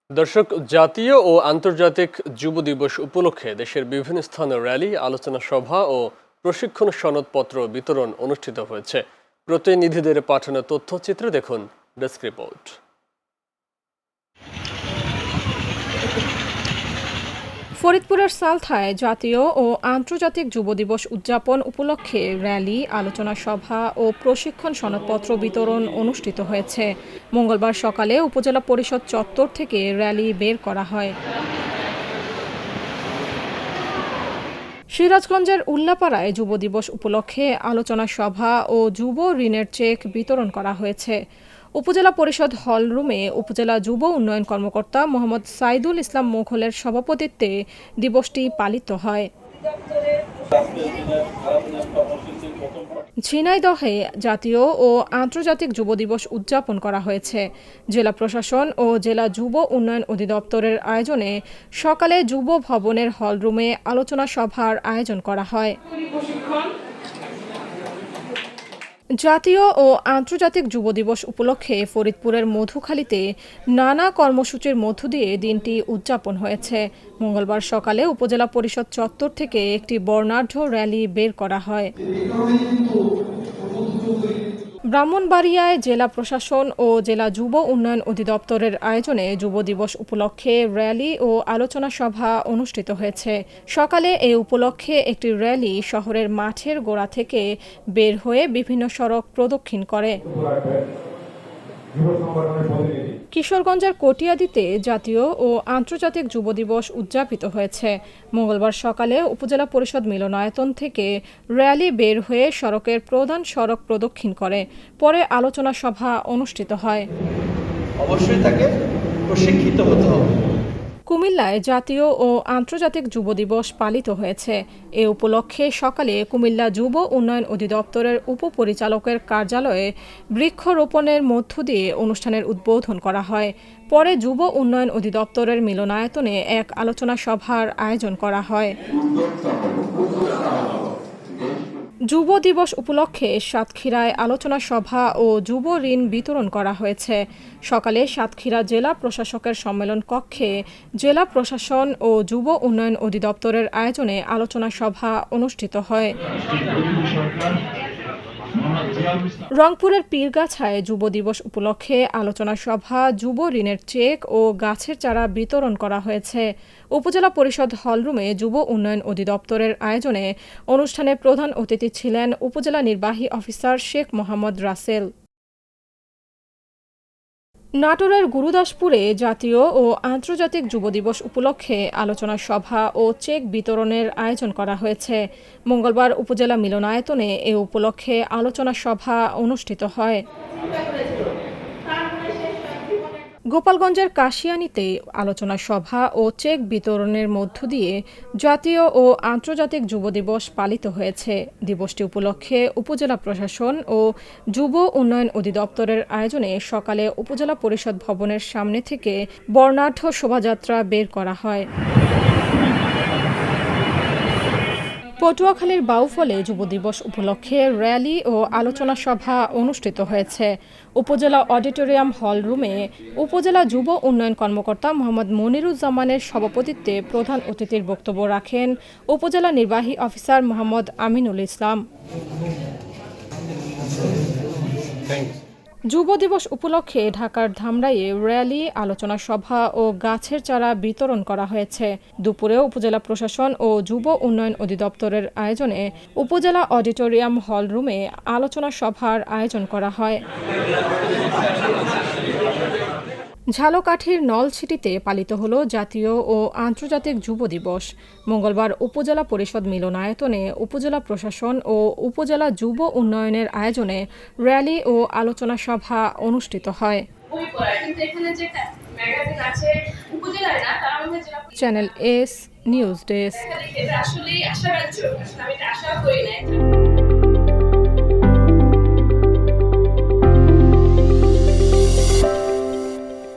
দর্শক, জাতীয় ও আন্তর্জাতিক যুব দিবস উপলক্ষে দেশের বিভিন্ন স্থানে র্যালি, আলোচনা সভা ও প্রশিক্ষণ সনদপত্র বিতরণ অনুষ্ঠিত হয়েছে। প্রতিনিধিদের পাঠানো তথ্যচিত্রে দেখুন ডেস্ক রিপোর্ট। ফরিদপুরের সালথায় জাতীয় ও আন্তর্জাতিক যুব দিবস উদযাপন উপলক্ষে র্যালি, আলোচনা সভা ও প্রশিক্ষণ সনদপত্র বিতরণ অনুষ্ঠিত হয়েছে। মঙ্গলবার সকালে উপজেলা পরিষদ চত্বর থেকে র্যালি বের করা হয়। সিরাজগঞ্জের উল্লাপাড়ায় যুব দিবস উপলক্ষে আলোচনা সভা ও যুব ঋণের চেক বিতরণ করা হয়েছে। উপজেলা পরিষদ হল রুমে উপজেলা যুব উন্নয়ন কর্মকর্তা মোহাম্মদ সাইদুল ইসলাম মোঘলের সভাপতিত্বে দিবসটি পালিত হয়। ঝিনাইদহে জাতীয় ও আন্তর্জাতিক যুব দিবস উদযাপন করা হয়েছে। জেলা প্রশাসন ও জেলা যুব উন্নয়ন অধিদপ্তরের আয়োজনে সকালে যুব ভবনের হলরুমে আলোচনা সভার আয়োজন করা হয়। জাতীয় ও আন্তর্জাতিক যুব দিবস উপলক্ষে ফরিদপুরের মধুখালীতে নানা কর্মসূচির মধ্য দিয়ে দিনটি উদযাপন হয়েছে। মঙ্গলবার সকালে উপজেলা পরিষদ চত্বর থেকে একটি বর্ণাঢ্য র্যালি বের করা হয়। ব্রাহ্মণবাড়িয়ায় জেলা প্রশাসন ও জেলা যুব উন্নয়ন অধিদপ্তরের আয়োজনে যুব দিবস উপলক্ষে র্যালি ও আলোচনা সভা অনুষ্ঠিত হয়েছে। সকালে এ উপলক্ষে একটি র্যালি শহরের মাঠের গোড়া থেকে বের হয়ে বিভিন্ন সড়ক প্রদক্ষিণ করে। কিশোরগঞ্জের কটিয়াদীতে জাতীয় ও আন্তর্জাতিক যুব দিবস উদযাপিত হয়েছে। মঙ্গলবার সকালে উপজেলা পরিষদ মিলনায়তন থেকে র্যালি বের হয়ে সড়কের প্রধান সড়ক প্রদক্ষিণ করে। পরে আলোচনা সভা অনুষ্ঠিত হয়। অবশ্যই তাকে প্রশিক্ষিত হতে হবে। কুমিল্লায় জাতীয় ও আন্তর্জাতিক যুব দিবস পালিত হয়েছে। এ উপলক্ষে সকালে কুমিল্লা যুব উন্নয়ন অধিদপ্তরের উপপরিচালকের কার্যালয়ে বৃক্ষরোপণের মধ্য দিয়ে অনুষ্ঠানের উদ্বোধন করা হয়। পরে যুব উন্নয়ন অধিদপ্তরের মিলনায়তনে এক আলোচনা সভার আয়োজন করা হয়। যুব দিবস উপলক্ষে সাতক্ষীরায় আলোচনা সভা ও যুব ঋণ বিতরণ করা হয়েছে। সকালে সাতক্ষীরা জেলা প্রশাসকের সম্মেলন কক্ষে জেলা প্রশাসন ও যুব উন্নয়ন অধিদপ্তরের আয়োজনে আলোচনা সভা অনুষ্ঠিত হয়। রংপুরের পীরগাছায় যুব দিবস উপলক্ষে আলোচনা সভা, যুব ঋণের চেক ও গাছের চারা বিতরণ করা হয়েছে। উপজেলা পরিষদ হলরুমে যুব উন্নয়ন অধিদপ্তরের আয়োজনে অনুষ্ঠানে প্রধান অতিথি ছিলেন উপজেলা নির্বাহী অফিসার শেখ মোহাম্মদ রাসেল। নাটোরের গুরুদাসপুরে জাতীয় ও আন্তর্জাতিক যুব দিবস উপলক্ষে আলোচনা সভা ও চেক বিতরণের আয়োজন করা হয়েছে। মঙ্গলবার উপজেলা মিলনায়তনে এ উপলক্ষে আলোচনা সভা অনুষ্ঠিত হয়। গোপালগঞ্জের কাশিয়ানীতে আলোচনা সভা ও চেক বিতরণের মধ্য দিয়ে জাতীয় ও আন্তর্জাতিক যুব দিবস পালিত হয়েছে। দিবসটি উপলক্ষে উপজেলা প্রশাসন ও যুব উন্নয়ন অধিদপ্তরের আয়োজনে সকালে উপজেলা পরিষদ ভবনের সামনে থেকে বর্ণাঢ্য শোভাযাত্রা বের করা হয়। পটুয়াখালীর বাউফলে যুব দিবস উপলক্ষে র্যালি ও আলোচনা সভা অনুষ্ঠিত হয়েছে। উপজেলা অডিটোরিয়াম হল রুমে উপজেলা যুব উন্নয়ন কর্মকর্তা মোহাম্মদ মনিরুজ্জামানের সভাপতিত্বে প্রধান অতিথির বক্তব্য রাখেন উপজেলা নির্বাহী অফিসার মোহাম্মদ আমিনুল ইসলাম। যুব দিবস উপলক্ষে ঢাকার ধামরাইয়ে র্যালি, আলোচনা সভা ও গাছের চারা বিতরণ করা হয়েছে। দুপুরে উপজেলা প্রশাসন ও যুব উন্নয়ন অধিদপ্তরের আয়োজনে উপজেলা অডিটোরিয়াম হল রুমে আলোচনা সভার আয়োজন করা হয়। ঝালকাঠির নলছিটিতে পালিত হল জাতীয় ও আন্তর্জাতিক যুব দিবস। মঙ্গলবার উপজেলা পরিষদ মিলনায়তনে উপজেলা প্রশাসন ও উপজেলা যুব উন্নয়নের আয়োজনে র্যালি ও আলোচনা সভা অনুষ্ঠিত হয়। Channel S news desk.